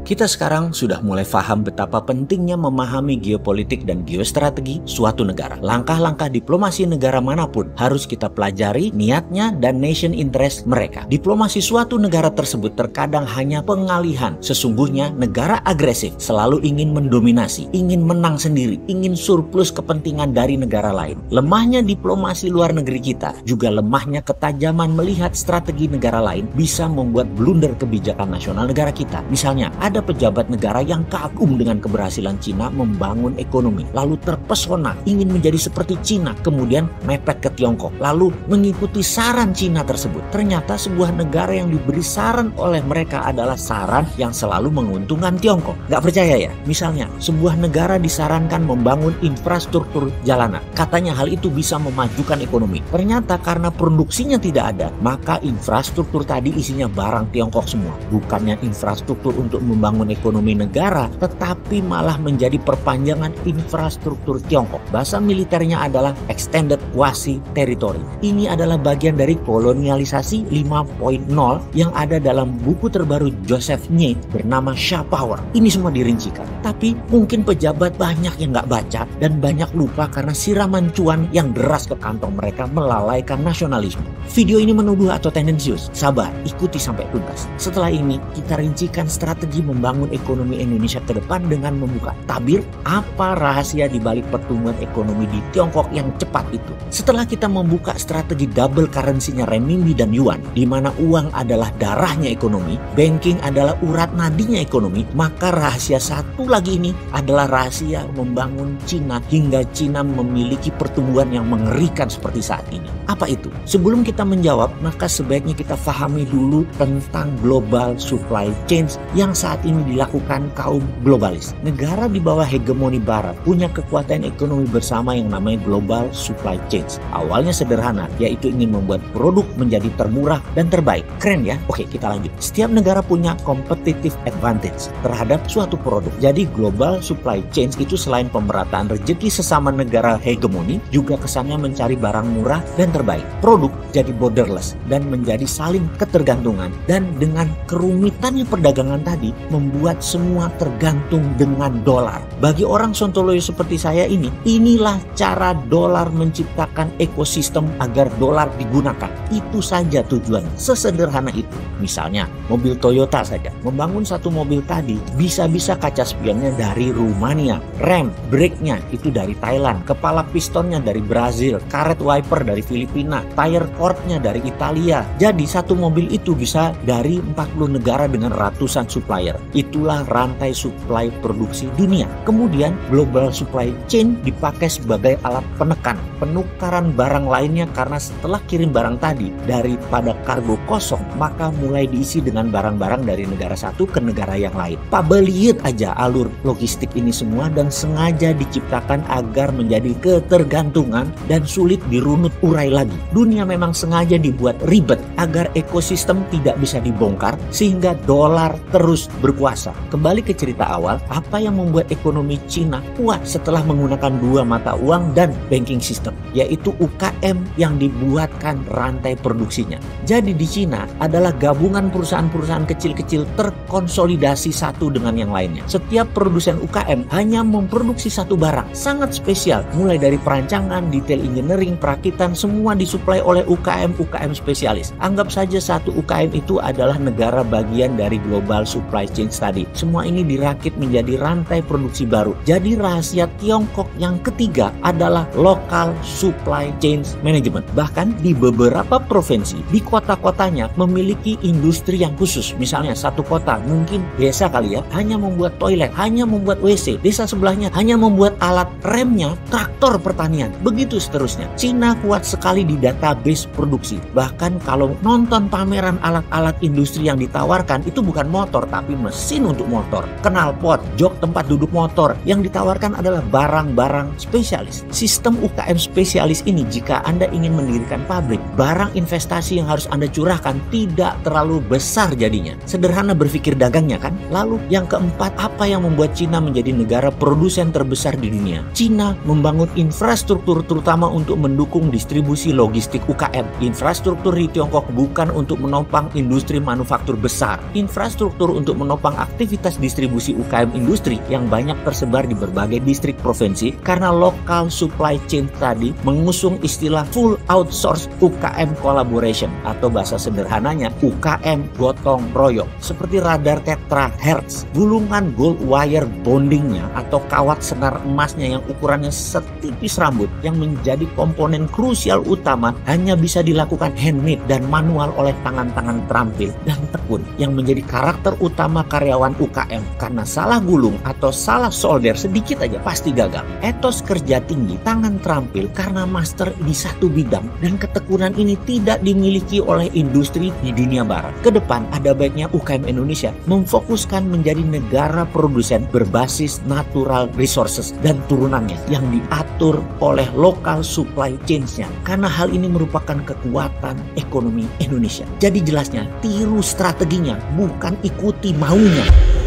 Kita sekarang sudah mulai paham betapa pentingnya memahami geopolitik dan geostrategi suatu negara. Langkah-langkah diplomasi negara manapun harus kita pelajari niatnya dan nation interest mereka. Diplomasi suatu negara tersebut terkadang hanya pengalihan. Sesungguhnya negara agresif selalu ingin mendominasi, ingin menang sendiri, ingin surplus kepentingan dari negara lain. Lemahnya diplomasi luar negeri kita, juga lemahnya ketajaman melihat strategi negara lain bisa membuat blunder kebijakan nasional negara kita. Misalnya, ada pejabat negara yang kagum dengan keberhasilan Cina membangun ekonomi, lalu terpesona ingin menjadi seperti Cina, kemudian mepet ke Tiongkok, lalu mengikuti saran Cina tersebut. Ternyata sebuah negara yang diberi saran oleh mereka adalah saran yang selalu menguntungkan Tiongkok. Gak percaya ya? Misalnya, sebuah negara disarankan membangun infrastruktur jalanan. Katanya hal itu bisa memajukan ekonomi. Ternyata karena produksinya tidak ada, maka infrastruktur tadi isinya barang Tiongkok semua. Bukannya infrastruktur untuk membangun ekonomi negara, tetapi malah menjadi perpanjangan infrastruktur Tiongkok. Bahasa militernya adalah extended quasi territory. Ini adalah bagian dari kolonialisasi 5.0 yang ada dalam buku terbaru Joseph Nye bernama Shah Power. Ini semua dirincikan. Tapi mungkin pejabat banyak yang nggak baca dan banyak lupa karena siraman cuan yang deras ke kantong mereka melalaikan nasionalisme. Video ini menuduh atau tendensius? Sabar, ikuti sampai tuntas. Setelah ini kita rincikan strategi membangun ekonomi Indonesia ke depan dengan membuka tabir apa rahasia di balik pertumbuhan ekonomi di Tiongkok yang cepat itu. Setelah kita membuka strategi double currency-nya renminbi dan yuan, di mana uang adalah darahnya ekonomi, banking adalah urat nadinya ekonomi, maka rahasia satu lagi ini adalah rahasia membangun Cina hingga Cina memiliki pertumbuhan yang mengerikan seperti saat ini. Apa itu? Sebelum kita menjawab, maka sebaiknya kita pahami dulu tentang global supply chain yang saat ini dilakukan kaum globalis. Negara di bawah hegemoni barat punya kekuatan ekonomi bersama yang namanya global supply chain. Awalnya sederhana, yaitu ingin membuat produk menjadi termurah dan terbaik. Keren ya? Oke, kita lanjut. Setiap negara punya competitive advantage terhadap suatu produk. Jadi global supply chain itu selain pemerataan rezeki sesama negara hegemoni, juga kesannya mencari barang murah dan terbaik. Produk jadi borderless dan menjadi saling ketergantungan, dan dengan kerumitannya perdagangan tadi membuat semua tergantung dengan dolar. Bagi orang sontoloyo seperti saya ini, inilah cara dolar menciptakan ekosistem agar dolar digunakan. Itu saja tujuannya, sesederhana itu. Misalnya mobil Toyota saja, membangun satu mobil tadi bisa-bisa kaca spionnya dari Rumania, rem, brake-nya itu dari Thailand, kepala pistonnya dari Brazil, karet wiper dari Filipina, tire cord-nya dari Italia. Jadi satu mobil itu bisa dari 40 negara dengan ratusan supplier. Itulah rantai supply produksi dunia. Kemudian global supply chain dipakai sebagai alat penekan penukaran barang lainnya, karena setelah kirim barang tadi daripada kargo kosong, maka mulai diisi dengan barang-barang dari negara satu ke negara yang lain. Lihat aja alur logistik ini semua, dan sengaja diciptakan agar menjadi ketergantungan dan sulit dirunut urai lagi. Dunia memang sengaja dibuat ribet agar ekosistem tidak bisa dibongkar sehingga dolar terus berkuasa. Kembali ke cerita awal, apa yang membuat ekonomi Cina kuat setelah menggunakan dua mata uang dan banking system, yaitu UKM yang dibuatkan rantai produksinya. Jadi di Cina adalah gabungan perusahaan-perusahaan kecil-kecil terkonsolidasi satu dengan yang lainnya. Setiap produsen UKM hanya memproduksi satu barang sangat spesial, mulai dari perancangan, detail engineering, perakitan, semua disuplai oleh UKM spesialis. Anggap saja satu UKM itu adalah negara bagian dari global supply chain tadi. Semua ini dirakit menjadi rantai produksi baru. Jadi rahasia Tiongkok yang ketiga adalah local supply chain management. Bahkan di beberapa provinsi, di kota-kotanya memiliki industri yang khusus. Misalnya satu kota mungkin biasa kali ya, hanya membuat toilet, hanya membuat WC. Desa sebelahnya hanya membuat alat remnya traktor pertanian. Begitu seterusnya. Cina kuat sekali di database produksi. Bahkan kalau nonton pameran alat-alat industri yang ditawarkan, itu bukan motor tapi mesin untuk motor, knalpot, jok tempat duduk motor. Yang ditawarkan adalah barang-barang spesialis. Sistem UKM spesialis ini, jika Anda ingin mendirikan pabrik, barang investasi yang harus Anda curahkan tidak terlalu besar jadinya. Sederhana berpikir dagangnya kan? Lalu yang keempat, apa yang membuat Cina menjadi negara produsen terbesar di dunia? Cina membangun infrastruktur terutama untuk mendukung distribusi logistik UKM. Infrastruktur di Tiongkok bukan untuk menopang industri manufaktur besar. Infrastruktur untuk menopang menopang aktivitas distribusi UKM industri yang banyak tersebar di berbagai distrik provinsi karena local supply chain tadi mengusung istilah full outsource UKM collaboration atau bahasa sederhananya UKM gotong royong seperti radar tetrahertz, gulungan gold wire bondingnya atau kawat senar emasnya yang ukurannya setipis rambut yang menjadi komponen krusial utama hanya bisa dilakukan handmade dan manual oleh tangan-tangan terampil dan tekun yang menjadi karakter utama karyawan UKM karena salah gulung atau salah solder sedikit aja pasti gagal. Etos kerja tinggi, tangan terampil karena master di satu bidang dan ketekunan ini tidak dimiliki oleh industri di dunia barat. Kedepan ada baiknya UKM Indonesia memfokuskan menjadi negara produsen berbasis natural resources dan turunannya yang diatur oleh local supply chains-nya karena hal ini merupakan kekuatan ekonomi Indonesia. Jadi jelasnya tiru strateginya bukan ikuti maunya.